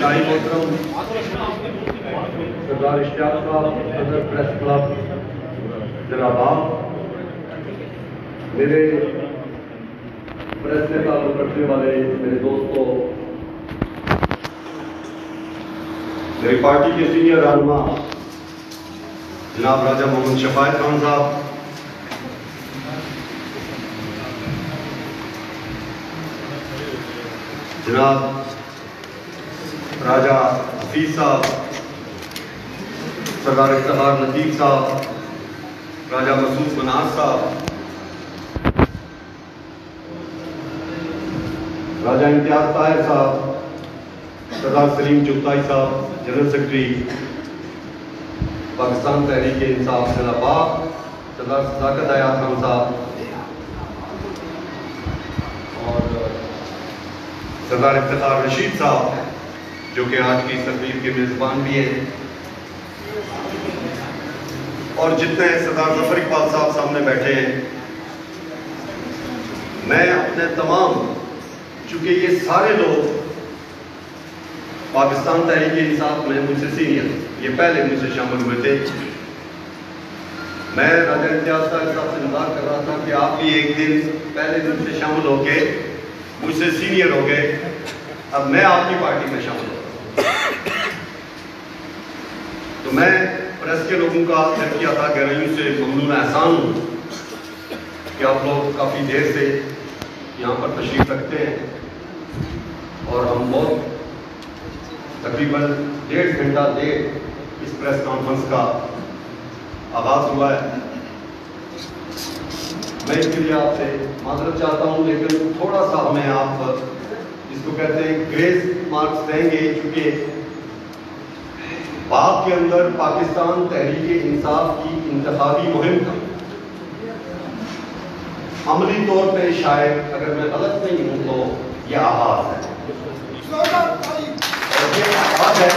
محترم سردار اشتیاق صاحب صدر پریس کلب ضلع باغ، میرے پریس سے تعلق رکھنے والے میرے دوستوں، میری پارٹی کے سینئر رہنما جناب راجہ محمد شفایت خان صاحب، جناب راجہ حفیظ صاحب، سردار افتخار لطیف صاحب، راجہ مسعود مناز صاحب، راجہ امتیاز طاہر صاحب، سردار سلیم چغتائی صاحب جنرل سیکرٹری پاکستان تحریک انصاف ضلع باغ، سردار صداقت حیات خان صاحب اور سردار افتخار رشید صاحب جو کہ آج کی تقریب کے میزبان بھی ہیں، اور جتنے سردار ظفر اقبال صاحب سامنے بیٹھے ہیں، میں اپنے تمام، چونکہ یہ سارے لوگ پاکستان تحریک انصاف میں مجھ سے سینئر، یہ پہلے مجھ سے شامل ہوئے تھے، میں راجہ امتیاز طاہر صاحب سے مذاق کر رہا تھا کہ آپ بھی ایک دن پہلے مجھ سے شامل ہو کے مجھ سے سینئر ہو گئے، اب میں آپ کی پارٹی میں شامل ہوں۔ تو میں پریس کے لوگوں کا عرض کیا تھا، گہرائیوں سے ممنون احسان ہوں کہ آپ لوگ کافی دیر سے یہاں پر تشریف رکھتے ہیں، اور ہم بہت تقریباً 1.5 گھنٹہ دیر اس پریس کانفرنس کا آغاز ہوا ہے۔ میں اس کے لیے آپ سے معذرت چاہتا ہوں، لیکن تھوڑا سا ہمیں آپ اس کو کہتے ہیں گریس مارکس دیں گے، چونکہ باغ کے اندر پاکستان تحریک انصاف کی انتخابی مہم کا عملی طور پہ شاید اگر میں غلط نہیں ہوں تو یہ آغاز ہے، اور یہ آغاز ہے،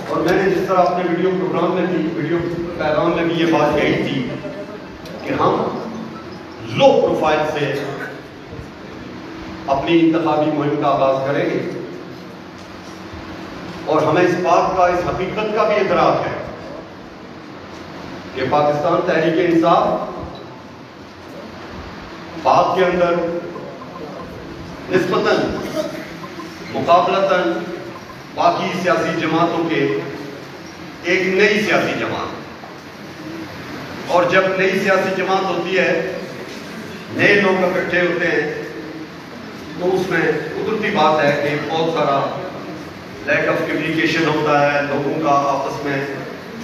اور میں نے جس طرح اپنے ویڈیو پروگرام میں بھی، ویڈیو پیغام میں بھی یہ بات کہی تھی کہ ہم لو پروفائل سے اپنی انتخابی مہم کا آغاز کریں گے، اور ہمیں اس بات کا، اس حقیقت کا بھی ادراک ہے کہ پاکستان تحریک انصاف باغ کے اندر نسبتاً مقابلتاً باقی سیاسی جماعتوں کے ایک نئی سیاسی جماعت، اور جب نئی سیاسی جماعت ہوتی ہے، نئے لوگ اکٹھے ہوتے ہیں، تو اس میں قدرتی بات ہے کہ بہت سارا لیک آف کمیونیکیشن ہوتا ہے، لوگوں کا آپس میں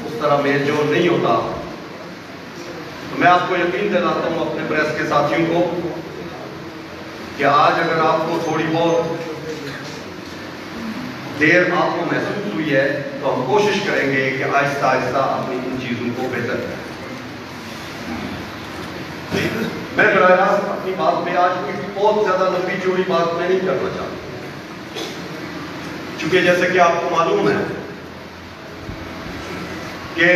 اس طرح میل جول نہیں ہوتا۔ تو میں آپ کو یقین دلاتا ہوں اپنے پریس کے ساتھیوں کو کہ آج اگر آپ کو تھوڑی بہت دیر آپ کو محسوس ہوئی ہے، تو ہم کوشش کریں گے کہ آہستہ آہستہ اپنی ان چیزوں کو بہتر کریں۔ میں براہ راست اپنی بات میں آج کوئی بہت زیادہ لمبی چوڑی بات میں نہیں کرنا چاہتا، چونکہ جیسے کہ آپ کو معلوم ہے کہ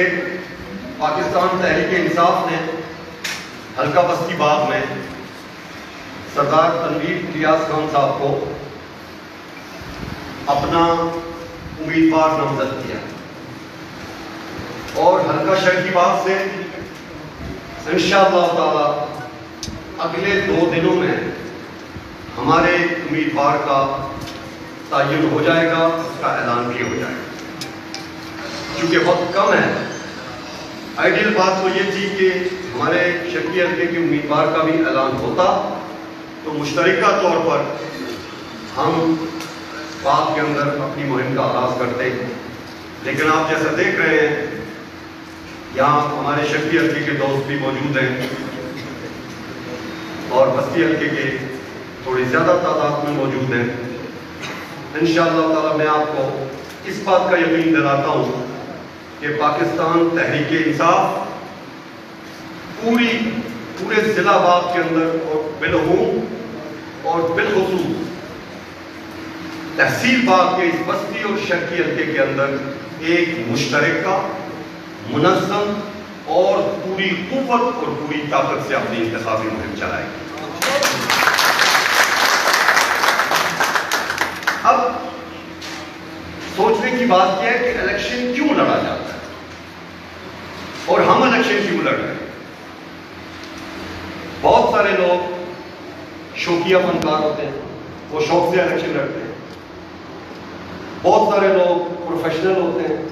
پاکستان تحریک انصاف نے حلقہ بستی باغ میں سردار تنویر الیاس خان صاحب کو اپنا امیدوار نامزد کیا، اور حلقہ شرقی باغ سے انشاءاللہ تعالی اگلے 2 دنوں میں ہمارے امیدوار کا تعین ہو جائے گا، اس کا اعلان بھی ہو جائے گا، چونکہ وقت کم ہے۔ آئیڈیل بات تو یہ تھی کہ ہمارے شرقی حلقے کے امیدوار کا بھی اعلان ہوتا تو مشترکہ طور پر ہم باغ کے اندر اپنی مہم کا آغاز کرتے، لیکن آپ جیسا دیکھ رہے ہیں یہاں ہمارے شرقی حلقے کے دوست بھی موجود ہیں، اور بستی حلقے کے تھوڑی زیادہ تعداد میں موجود ہیں۔ انشاءاللہ تعالی میں آپ کو اس بات کا یقین دلاتا ہوں کہ پاکستان تحریک انصاف پورے ضلع باغ کے اندر، اور بالعموم اور بالخصوص تحصیل باغ کے اس بستی اور شرقی حلقے کے اندر ایک مشترکہ، منظم اور پوری قوت اور پوری طاقت سے اپنی انتخابی مہم چلائے گی۔ اب سوچنے کی بات یہ ہے کہ الیکشن کیوں لڑا جاتا ہے اور ہم الیکشن کیوں لڑ رہے ہیں. بہت سارے لوگ شوقیہ فنکار ہوتے ہیں, وہ شوق سے الیکشن لڑتے ہیں. بہت سارے لوگ پروفیشنل ہوتے ہیں,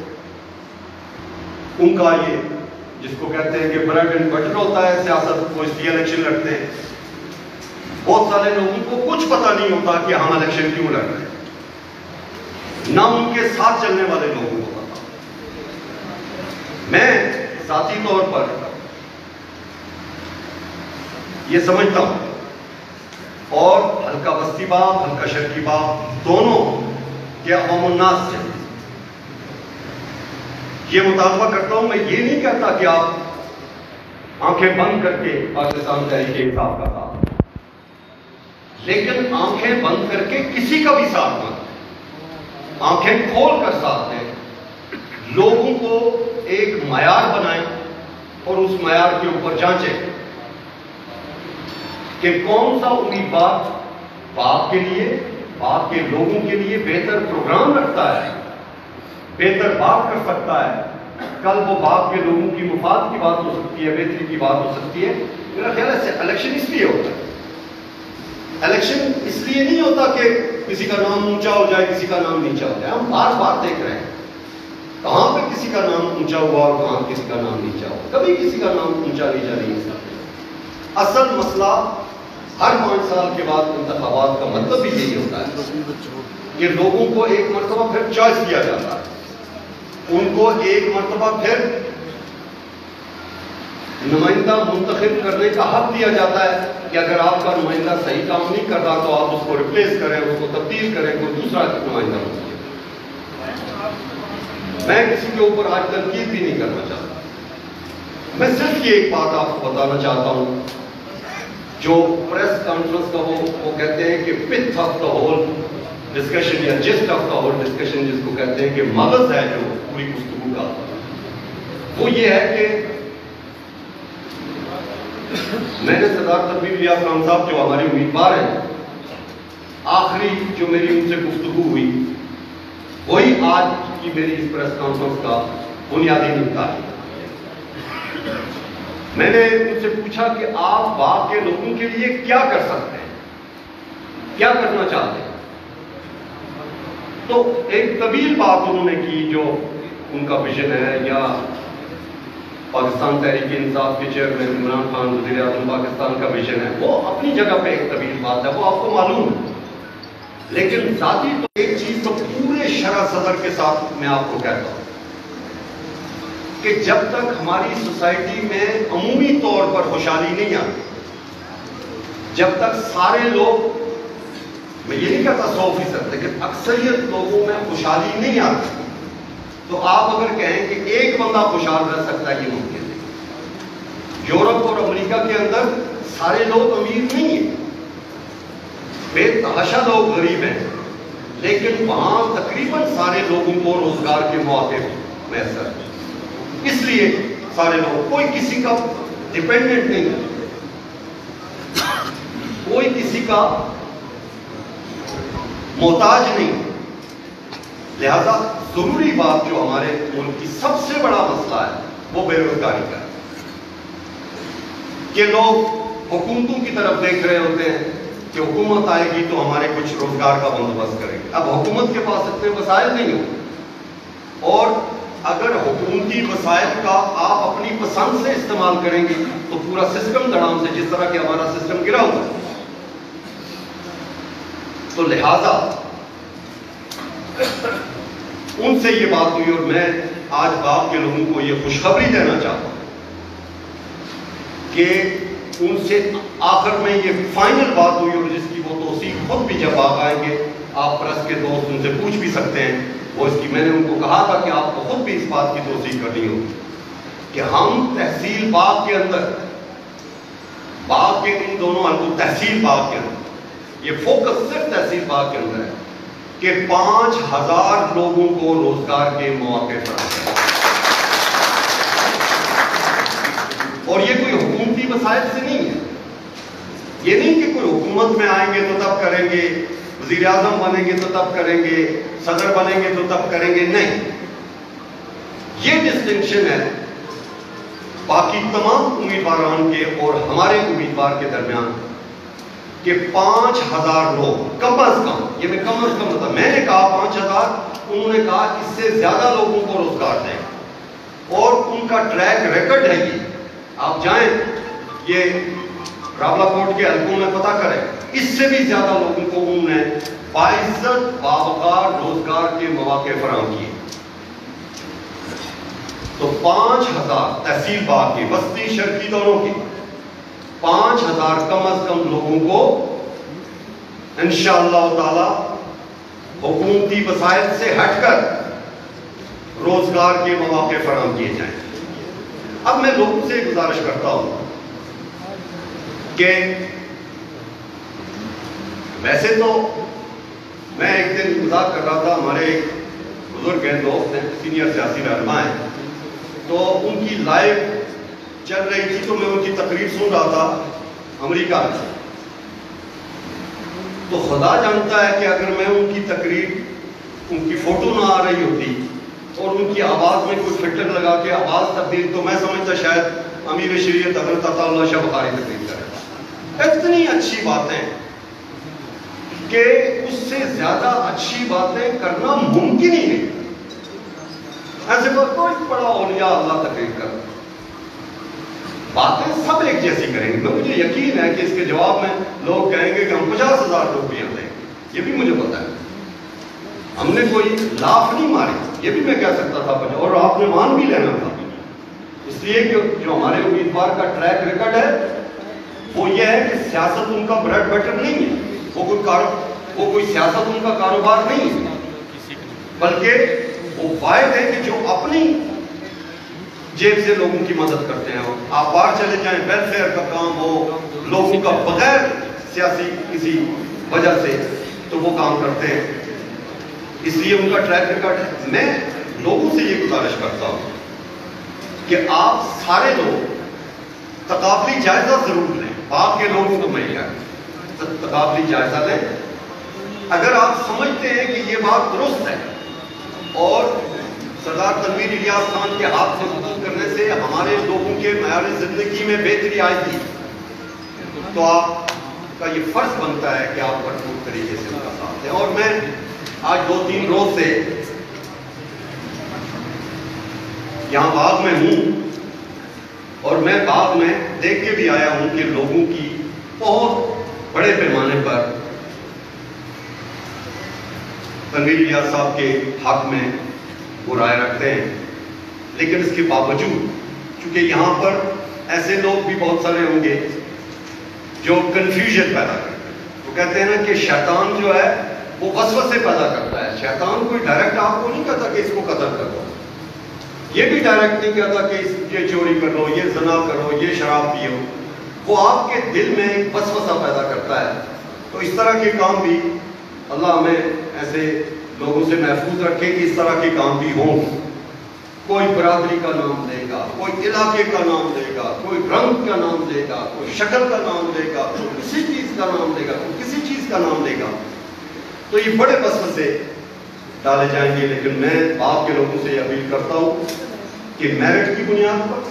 ان کا یہ جس کو کہتے ہیں کہ بریڈ اینڈ بٹر ہوتا ہے سیاست, وہ اس لیے الیکشن لڑتے ہیں. بہت سارے لوگوں کو کچھ پتہ نہیں ہوتا کہ ہم الیکشن کیوں لڑ رہے ہیں, نہ ان کے ساتھ چلنے والے لوگوں کو پتا. میں ذاتی طور پر یہ سمجھتا ہوں, اور حلقہ بستی باب, حلقہ شرقی باب دونوں کے عوام الناس سے یہ مطالبہ کرتا ہوں. میں یہ نہیں کہتا کہ آپ آنکھیں بند کر کے پاکستان تحریک انصاف کا ساتھ, لیکن آنکھیں بند کر کے کسی کا بھی ساتھ مت, آنکھیں کھول کر ساتھ دیں, لوگوں کو ایک معیار بنائیں اور اس معیار کے اوپر جانچیں کہ کون سا امیدوار باپ کے لیے, باپ کے لوگوں کے لیے بہتر پروگرام رکھتا ہے, بہتر بات کر سکتا ہے. کل وہ باپ کے لوگوں کی مفاد کی بات ہو سکتی ہے, بہتری کی بات ہو سکتی ہے. میرا خیال ہے الیکشن اس لیے ہوتا ہے, الیکشن اس لیے نہیں ہوتا کہ کسی کا نام اونچا ہو جائے, کسی کا نام نیچا ہو جائے. ہم بار بار دیکھ رہے ہیں کہاں پہ کسی کا نام اونچا ہوا اور کہاں کسی کا نام نیچا ہوا. کبھی کسی کا نام اونچا نیچا نہیں ہوتا. اصل مسئلہ ہر 5 سال کے بعد انتخابات کا مطلب بھی یہی ہوتا ہے کہ لوگوں کو ایک مرتبہ پھر چوائس دیا جاتا ہے, ان کو ایک مرتبہ پھر نمائندہ منتخب کرنے کا حق دیا جاتا ہے کہ اگر آپ کا نمائندہ صحیح کام نہیں کر رہا تو آپ اس کو ریپلیس کریں, اس کو تبدیل کریں, کوئی دوسرا نمائندہ منتخب. میں کسی کے اوپر آج تنقید بھی نہیں کرنا چاہتا. میں صرف یہ ایک بات آپ کو بتانا چاہتا ہوں, جو پریس کانفرنس کا وہ کہتے ہیں کہ پتھ آف دا ہول ڈسکشن یا just of the whole discussion جس کو کہتے ہیں کہ مغز ہے جو پوری گفتگو کا, وہ یہ ہے کہ میں نے سردار تنویر الیاس خان صاحب جو ہمارے امیدوار ہیں, آخری جو میری ان سے گفتگو ہوئی وہی آج کی میری اس پریس کانفرنس کا بنیادی نکتہ ہے. میں نے ان سے پوچھا کہ آپ باغ کے لوگوں کے لیے کیا کر سکتے ہیں, کیا کرنا چاہتے ہیں. تو ایک طویل بات انہوں نے کی جو ان کا ویژن ہے, یا پاکستان تحریک انصاف کے چیئرمین عمران خان وزیر اعظم پاکستان کا ویژن ہے, وہ اپنی جگہ پہ ایک طویل بات ہے, وہ آپ کو معلوم ہے. لیکن ذاتی تو ایک چیز تو پورے شرح صدر کے ساتھ میں آپ کو کہتا ہوں کہ جب تک ہماری سوسائٹی میں عمومی طور پر خوشحالی نہیں آتی, جب تک سارے لوگ, میں یہ نہیں کہتا 100%, لیکن اکثریت لوگوں میں خوشحالی نہیں آتی, تو آپ اگر کہیں کہ ایک بندہ خوشحال رہ سکتا ہے, یہ ممکن ہے. یورپ اور امریکہ کے اندر سارے لوگ امیر نہیں ہیں, بے تحاشا لوگ غریب ہیں, لیکن وہاں تقریباً سارے لوگوں کو روزگار کے مواقع میسر ہیں. اس لیے سارے لوگ, کوئی کسی کا ڈیپینڈنٹ نہیں ہے, کوئی کسی کا محتاج نہیں. لہذا ضروری بات جو ہمارے ملک کی سب سے بڑا مسئلہ ہے وہ بے روزگاری کا ہے کہ لوگ حکومتوں کی طرف دیکھ رہے ہوتے ہیں کہ حکومت آئے گی تو ہمارے کچھ روزگار کا بندوبست کرے گی. اب حکومت کے پاس اتنے وسائل نہیں ہوتے, اور اگر حکومتی وسائل کا آپ اپنی پسند سے استعمال کریں گے تو پورا سسٹم دھڑام سے, جس طرح کہ ہمارا سسٹم گرا ہوا ہے. تو لہذا ان سے یہ بات ہوئی, اور میں آج باپ کے لوگوں کو یہ خوشخبری دینا چاہتا ہوں کہ ان سے آخر میں یہ فائنل بات ہوئی, اور جس کی وہ توثیق خود بھی جب آپ آئیں گے, آپ پریس کے دوست ان سے پوچھ بھی سکتے ہیں, وہ اس کی میں نے ان کو کہا تھا کہ آپ کو خود بھی اس بات کی توثیق کرنی ہوگی کہ ہم تحصیل باغ کے اندر, باغ کے ان دونوں حلقوں تحصیل باغ کے اندر, یہ فوکس صرف تحصیل باغ کے اندر ہے کہ 5000 لوگوں کو روزگار کے مواقع فراہم ہیں. اور یہ کوئی حکومتی وسائل سے نہیں ہے, یہ نہیں کہ کوئی حکومت میں آئیں گے تو تب کریں گے, وزیر اعظم بنیں گے تو تب کریں گے، صدر بنیں گے تو تب کریں گے، نہیں. یہ ڈسٹنکشن ہے باقی تمام امیدواران کے اور ہمارے امیدوار کے درمیان کہ 5000 لوگ کم از کم، یہ میں کم از کم میں نے کہا 5000، انہوں نے کہا اس سے زیادہ لوگوں کو روزگار دیں، اور ان کا ٹریک ریکارڈ ہے. یہ آپ جائیں، یہ راولا کوٹ کے حلقوں میں پتہ کریں، اس سے بھی زیادہ لوگوں کو انہوں نے باعزت باوقار روزگار کے مواقع فراہم کیے. تو 5000 تحصیل باغ کی، بستی شرقی دونوں کی 5000 کم از کم لوگوں کو انشاءاللہ تعالی حکومتی وسائل سے ہٹ کر روزگار کے مواقع فراہم کیے جائیں. اب میں لوگوں سے گزارش کرتا ہوں کہ ویسے تو میں ایک دن گزار کر رہا تھا، ہمارے ایک بزرگ ہیں، دوست ہیں، سینئر سیاسی رہنما ہیں، تو ان کی لائیو چل رہی تھی تو میں ان کی تقریر سن رہا تھا امریکہ میں. تو خدا جانتا ہے کہ اگر میں ان کی تقریر، ان کی فوٹو نہ آ رہی ہوتی اور ان کی آواز میں کوئی فلٹر لگا کے آواز تبدیل، تو میں سمجھتا شاید امیر شریعت حضرت عطا اللہ شاہ بخاری تقریر کرے. اتنی اچھی باتیں کہ اس سے زیادہ اچھی باتیں کرنا ممکن ہی نہیں. ایسے کوئی بڑا اولیاء اللہ تقریر کر، باتیں سب ایک جیسی کریں گے. مجھے یقین ہے کہ اس کے جواب میں لوگ کہیں گے کہ ہم 50,000 روپیہ دیں گے، یہ بھی مجھے پتا ہے. ہم نے کوئی لاف نہیں ماری، یہ بھی میں کہہ سکتا تھا، اور آپ نے مان بھی لینا تھا. اس لیے کہ جو ہمارے امیدوار کا ٹریک ریکارڈ ہے وہ یہ ہے کہ سیاست ان کا بریڈ بٹر نہیں ہے، وہ کوئی سیاست ان کا کاروبار نہیں ہے، بلکہ وہ واحد ہے کہ جو اپنی جیب سے لوگوں کی مدد کرتے ہیں. آپ باہر چلے جائیں، ویلفیئر کا کام ہو لوگوں کا بغیر سیاسی کسی وجہ سے، تو وہ کام کرتے ہیں. اس لیے ان کا ٹریک ریکارڈ ہے. میں لوگوں سے یہ گزارش کرتا ہوں کہ آپ سارے لوگ تقابلی جائزہ ضرور لیں. باغ کے لوگوں کو میں تقابلی جائزہ لیں. اگر آپ سمجھتے ہیں کہ یہ بات درست ہے اور سردار تنویر الیاس خان کے ہاتھ سے مدد کرنے سے ہمارے لوگوں کے معیار زندگی میں بہتری آئے گی، تو آپ کا یہ فرض بنتا ہے کہ آپ بھرپور طریقے سے ان کا ساتھ دیں. اور میں آج 2-3 روز سے یہاں باغ میں ہوں، اور میں باغ میں دیکھ کے بھی آیا ہوں کہ لوگوں کی بہت بڑے پیمانے پر تنویر الیاس صاحب کے حق میں وہ رائے رکھتے ہیں. لیکن اس کے باوجود چونکہ یہاں پر ایسے لوگ بھی بہت سارے ہوں گے جو کنفیوژن پیدا کرتے ہیں. وہ کہتے ہیں نا کہ شیطان جو ہے وہ وسوسے پیدا کرتا ہے. شیطان کوئی ڈائریکٹ آپ کو نہیں کہتا کہ اس کو قتل کر دو، یہ بھی ڈائریکٹ نہیں کہتا کہ یہ چوری کر لو، یہ زنا کرو، یہ شراب پیو. وہ آپ کے دل میں ایک وسوسہ پیدا کرتا ہے. تو اس طرح کے کام بھی اللہ ہمیں ایسے لوگوں سے محفوظ رکھے کہ اس طرح کے کام بھی ہوں. کوئی برادری کا نام دے گا، کوئی علاقے کا نام دے گا، کوئی رنگ کا نام دے گا، کوئی شکل کا نام دے گا، کوئی کسی چیز کا نام دے گا، کوئی کسی چیز کا نام دے گا. تو یہ بڑے وسوسے ڈالے جائیں گے. لیکن میں آپ کے لوگوں سے یہ اپیل کرتا ہوں کہ میرٹ کی بنیاد پر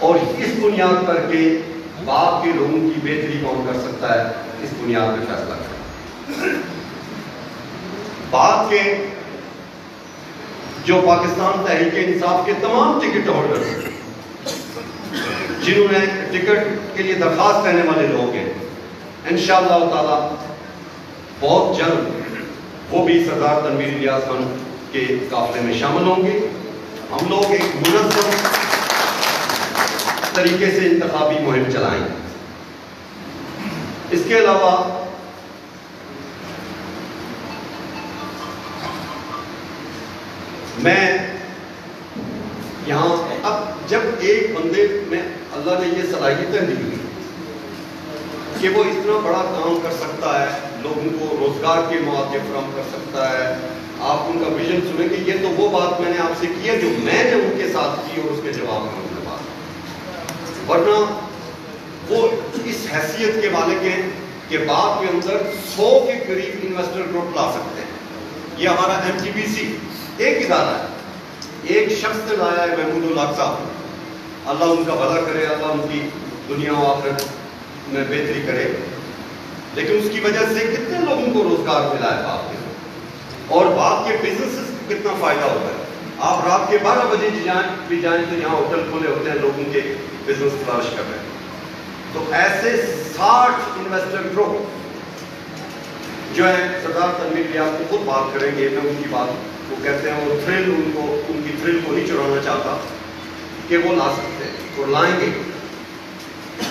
اور اس بنیاد پر کہ باپ کے لوگوں کی بہتری کون کر سکتا ہے، اس بنیاد پہ فیصلہ کریں. باپ کے جو پاکستان تحریک انصاف کے تمام ٹکٹ ہولڈر جنہوں نے ٹکٹ کے لیے درخواست کرنے والے لوگ ہیں، انشاءاللہ تعالی بہت جلد وہ بھی سردار تنویر الیاس خان کے قافلے میں شامل ہوں گے. ہم لوگ ایک منظم طریقے سے انتخابی مہم چلائیں. اس کے علاوہ میں یہاں اب جب ایک بندے میں اللہ نے یہ صلاحیتیں دی کہ وہ اتنا بڑا کام کر سکتا ہے، لوگوں کو روزگار کے مواقع فراہم کر سکتا ہے، آپ ان کا ویژن سنیں گے. یہ تو وہ بات میں نے آپ سے کی ہے جو میں نے ان کے ساتھ کی اور اس کے جواب میں ان کے بات. ورنہ وہ اس حیثیت کے مالک ہیں کہ بعد کے اندر 100 کے قریب انویسٹر گروپ لا سکتے ہیں. یہ ہمارا MTBC ایک ادارہ ہے، ایک شخص نے لایا ہے، محمود الحق صاحب. اللہ ان کا بھلا کرے، اللہ ان کی دنیا و آخرت میں بہتری کرے. لیکن اس کی وجہ سے کتنے لوگوں کو روزگار ملا ہے باپ کے، اور باپ کے بزنس کو کتنا فائدہ ہوتا ہے. آپ رات کے 12 بجے بھی جائیں تو یہاں ہوٹل کھولے ہوتے ہیں، لوگوں کے بزنس فلرش کر رہے ہیں. تو ایسے 60 انویسٹر گروپ جو ہے سردار تنویر ریاض کو خود بات کریں گے. میں ان کی بات وہ کہتے ہیں، وہ تھرل ان کی تھرل کو نہیں چرانا چاہتا کہ وہ لا سکتے ہیں اور لائیں گے.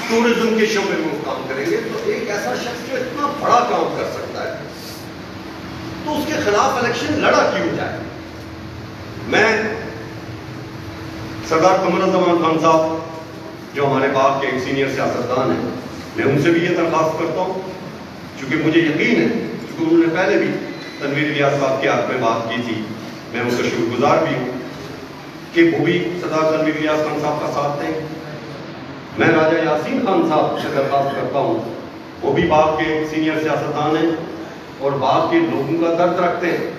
ٹورزم کے شعبے میں وہ کام کریں گے. تو ایک ایسا شخص جو اتنا بڑا کام کر سکتا ہے تو اس کے خلاف الیکشن لڑا کیوں جائے. میں سردار قمر الزمان خان صاحب جو ہمارے باپ کے ایک سینئر سیاستدان ہیں، میں ان سے بھی یہ درخواست کرتا ہوں، چونکہ مجھے یقین ہے کیونکہ انہوں نے پہلے بھی تنویر ریاض صاحب کے حق میں بات کی تھی، میں ان کا شکر گزار بھی ہوں کہ وہ بھی سردار تنویر ریاض خان صاحب کا ساتھ دیں. میں راجہ یاسین خان صاحب سے درخواست کرتا ہوں، وہ بھی باپ کے سینئر سیاستدان ہیں اور باپ کے لوگوں کا درد رکھتے ہیں،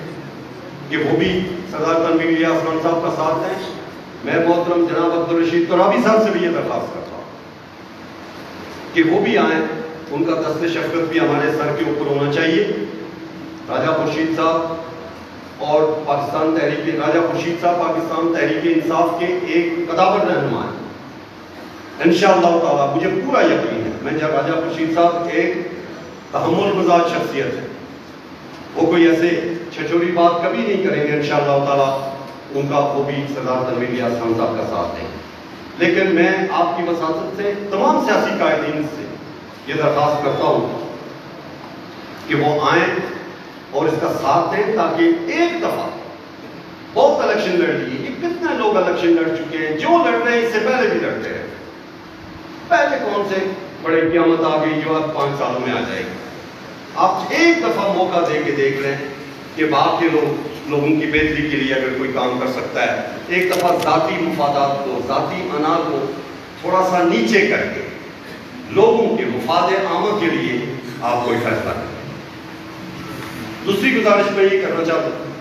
کہ وہ بھی سردار تنویر ریاض خان صاحب کا ساتھ دیں. میں محترم جناب عبدالرشید ترابی صاحب سے بھی یہ درخواست کرتا ہوں کہ وہ بھی آئیں. ان کا دست شفقت بھی ہمارے سر کے اوپر ہونا چاہیے. راجہ خورشید صاحب اور راجہ خورشید صاحب پاکستان تحریک انصاف کے ایک قدابر رہنما ہیں. انشاءاللہ تعالیٰ مجھے پورا یقین ہے، میں جب راجہ خورشید صاحب ایک تحمل گزار شخصیت ہے، وہ کوئی ایسے چھچوری بات کبھی نہیں کریں گے. انشاءاللہ تعالیٰ ان کا وہ بھی سردار تنویر ریاض خان صاحب کا ساتھ دیں. لیکن میں آپ کی وساطت سے تمام سیاسی قائدین سے یہ درخواست کرتا ہوں کہ وہ آئیں اور اس کا ساتھ دیں، تاکہ ایک دفعہ بہت الیکشن لڑ لیے. یہ کتنے لوگ الیکشن لڑ چکے ہیں، جو لڑ رہے ہیں اس سے پہلے بھی لڑتے رہے. پہلے کون سے بڑے قیامت آ گئی جو اب 5 سالوں میں آ جائے گی. آپ ایک دفعہ موقع دے کے دیکھ لیں کہ باپ کے لوگوں کی بہتری کے لیے اگر کوئی کام کر سکتا ہے. ایک دفعہ ذاتی مفادات کو، ذاتی انا کو تھوڑا سا نیچے کر کے لوگوں کے مفاد عامہ کے لیے آپ کوئی فیصلہ کریں. دوسری گزارش میں یہ کرنا چاہتا ہوں